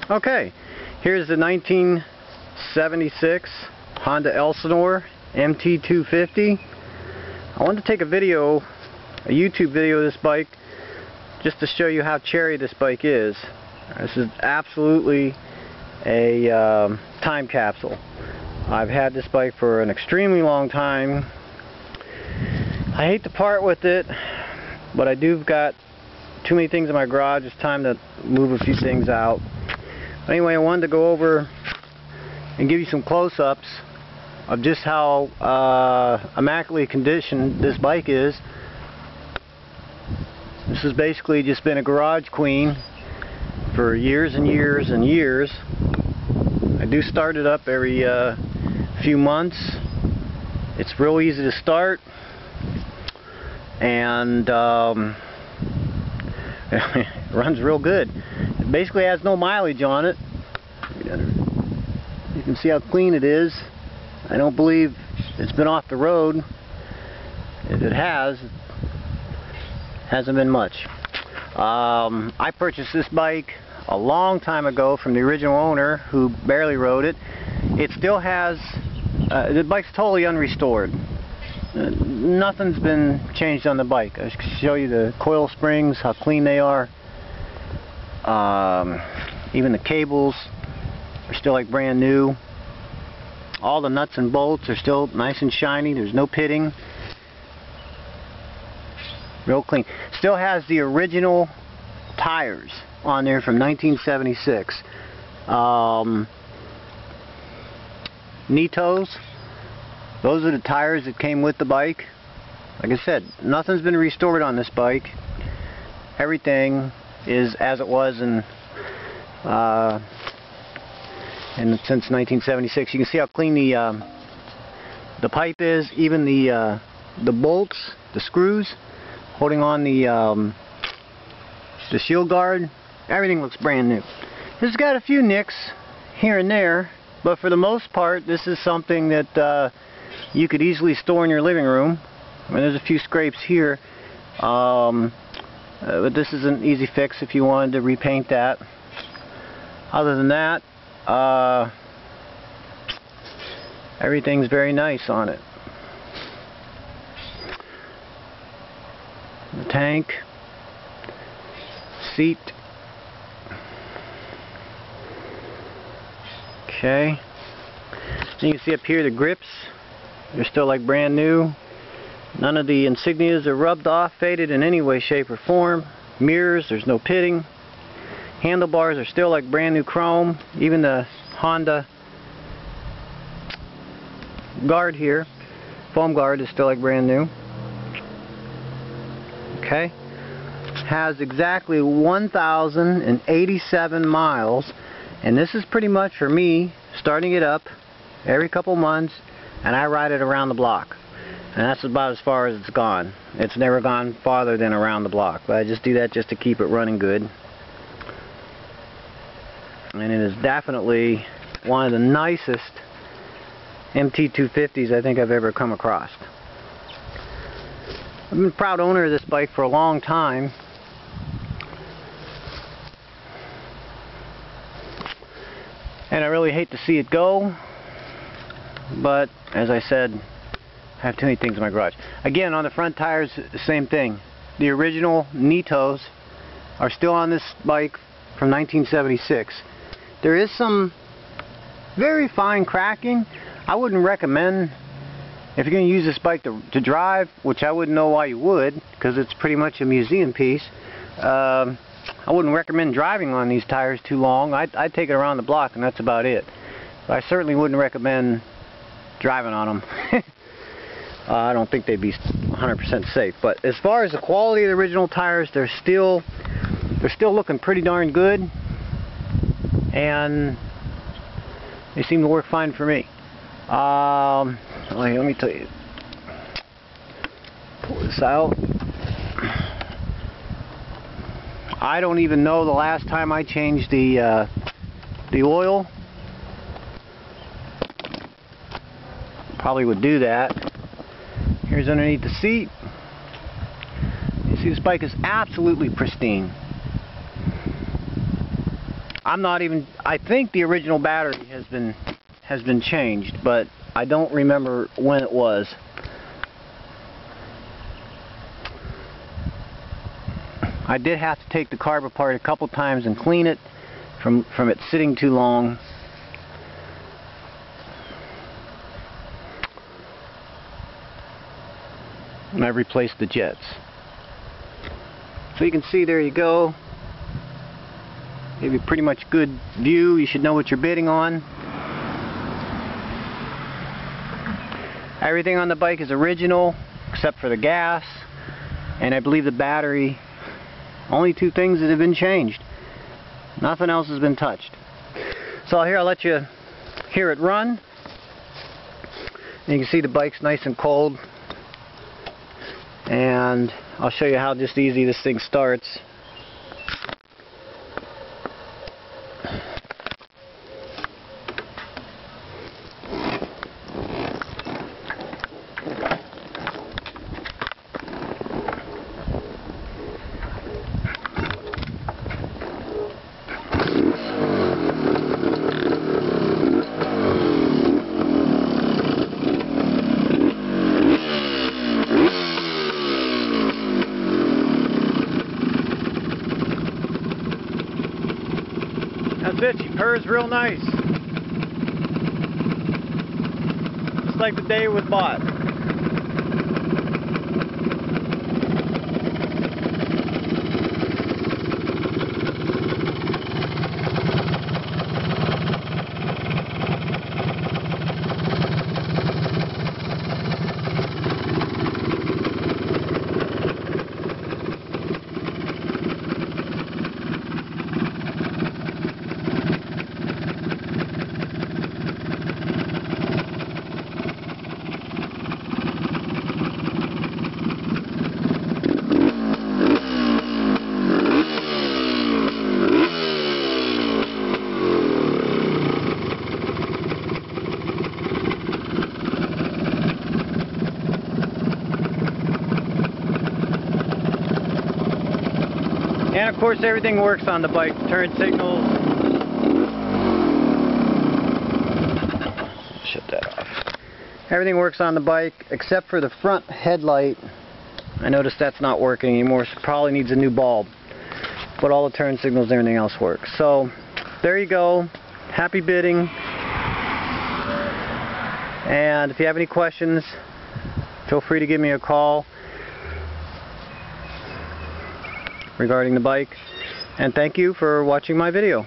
Okay, here's the 1976 Honda Elsinore MT250. I wanted to take a YouTube video of this bike just to show you how cherry this bike is. This is absolutely a time capsule. I've had this bike for an extremely long time. I hate to part with it, but I do got too many things in my garage. It's time to move a few things out. Anyway, I wanted to go over and give you some close-ups of just how immaculately conditioned this bike is. This has basically just been a garage queen for years and years and years. I do start it up every few months. It's real easy to start, and it runs real good. It basically has no mileage on it. You can see how clean it is. I don't believe it's been off the road. If it has, it hasn't been much. I purchased this bike a long time ago from the original owner, who barely rode it. It still has, the bike's totally unrestored. Nothing's been changed on the bike. I can show you the coil springs, how clean they are. Even the cables are still like brand new. All the nuts and bolts are still nice and shiny. There's no pitting. Real clean. Still has the original tires on there from 1976. Nitos. Those are the tires that came with the bike. Like I said, nothing's been restored on this bike. Everything is as it was since 1976. You can see how clean the pipe is. Even the bolts, the screws holding on the shield guard, everything looks brand new. This has got a few nicks here and there, but for the most part, this is something that you could easily store in your living room. I mean, there's a few scrapes here, but this is an easy fix if you wanted to repaint that. Other than that, everything's very nice on it. The tank, seat. Okay. You can see up here the grips. They're still like brand new. None of the insignias are rubbed off, faded in any way, shape, or form. Mirrors, there's no pitting. Handlebars are still like brand new chrome. Even the Honda guard here, foam guard, is still like brand new. Okay. Has exactly 1,087 miles, and this is pretty much for me starting it up every couple months, and I ride it around the block, and that's about as far as it's gone. It's never gone farther than around the block, but I just do that just to keep it running good. And it is definitely one of the nicest MT250s I think I've ever come across. I've been a proud owner of this bike for a long time. And I really hate to see it go, but as I said, I have too many things in my garage. Again, on the front tires, the same thing. The original Nitos are still on this bike from 1976. There is some very fine cracking. I wouldn't recommend, if you're going to use this bike to drive, which I wouldn't know why you would, because it's pretty much a museum piece. I wouldn't recommend driving on these tires too long. I'd take it around the block and that's about it. But I certainly wouldn't recommend driving on them. I don't think they'd be 100% safe. But as far as the quality of the original tires, they're still looking pretty darn good, and they seem to work fine for me. Let me tell you. Pull this out. I don't even know the last time I changed the oil. Probably would do that. Here's underneath the seat. You see, this bike is absolutely pristine. I think the original battery has been changed, but I don't remember when it was. I did have to take the carb apart a couple times and clean it from it sitting too long. And I've replaced the jets. So you can see, there you go. Give you pretty much good view. You should know what you're bidding on. Everything on the bike is original except for the gas, and I believe the battery. Only two things that have been changed. Nothing else has been touched. So here, I'll let you hear it run. And you can see the bike's nice and cold. And I'll show you how just easy this thing starts. That's it, she purrs real nice. Just like the day it was bought. And of course everything works on the bike. Turn signals. Shut that off. Everything works on the bike except for the front headlight. I noticed that's not working anymore, so probably needs a new bulb. But all the turn signals and everything else works. So there you go. Happy bidding. And if you have any questions, feel free to give me a call regarding the bike. And thank you for watching my video.